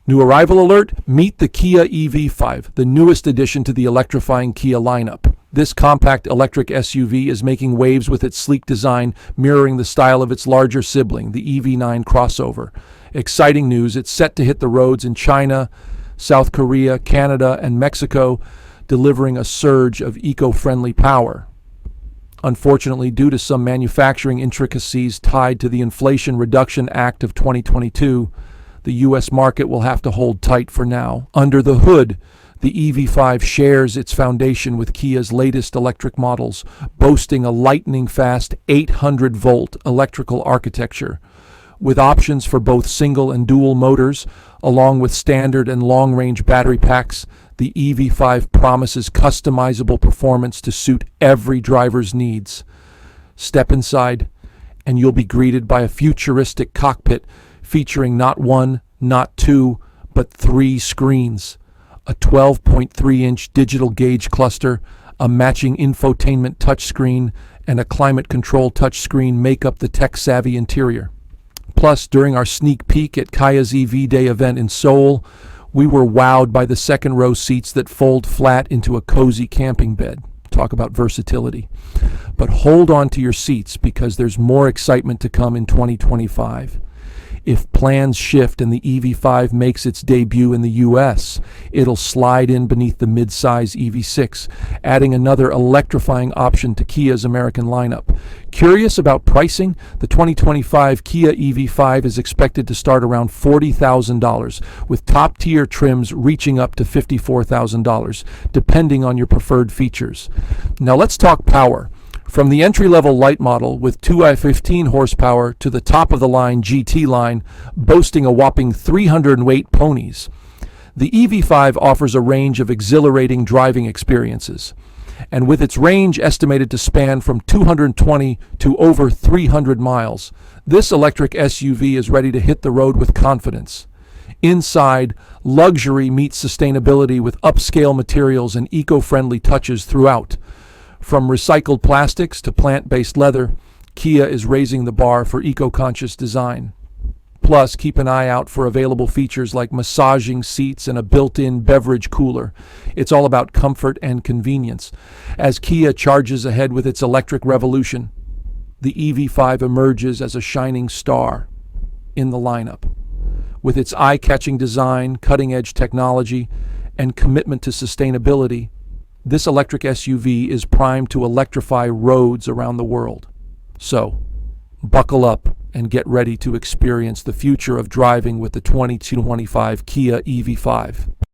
New arrival alert, meet the Kia EV5, the newest addition to the electrifying Kia lineup. This compact electric SUV is making waves with its sleek design, mirroring the style of its larger sibling, the EV9 crossover. Exciting news, it's set to hit the roads in China, South Korea, Canada, and Mexico, delivering a surge of eco-friendly power. Unfortunately, due to some manufacturing intricacies tied to the Inflation Reduction Act of 2022, the U.S. market will have to hold tight for now. Under the hood, the EV5 shares its foundation with Kia's latest electric models, boasting a lightning-fast 800-volt electrical architecture. With options for both single and dual motors, along with standard and long-range battery packs, the EV5 promises customizable performance to suit every driver's needs. Step inside, and you'll be greeted by a futuristic cockpit featuring not one, not two, but 3 screens. A 12.3-inch digital gauge cluster, a matching infotainment touchscreen, and a climate control touchscreen make up the tech-savvy interior. Plus, during our sneak peek at Kia's EV Day event in Seoul, we were wowed by the second-row seats that fold flat into a cozy camping bed. Talk about versatility. But hold on to your seats because there's more excitement to come in 2025. If plans shift and the EV5 makes its debut in the US, it'll slide in beneath the mid-size EV6, adding another electrifying option to Kia's American lineup. Curious about pricing? The 2025 Kia EV5 is expected to start around $40,000, with top-tier trims reaching up to $54,000, depending on your preferred features. Now let's talk power. From the entry-level light model with 2i15 horsepower to the top-of-the-line GT line, boasting a whopping 308 ponies, the EV5 offers a range of exhilarating driving experiences. And with its range estimated to span from 220 to over 300 miles, this electric SUV is ready to hit the road with confidence. Inside, luxury meets sustainability with upscale materials and eco-friendly touches throughout. From recycled plastics to plant-based leather, Kia is raising the bar for eco-conscious design. Plus, keep an eye out for available features like massaging seats and a built-in beverage cooler. It's all about comfort and convenience. As Kia charges ahead with its electric revolution, the EV5 emerges as a shining star in the lineup. With its eye-catching design, cutting-edge technology, and commitment to sustainability, this electric SUV is primed to electrify roads around the world. So, buckle up and get ready to experience the future of driving with the 2025 Kia EV5.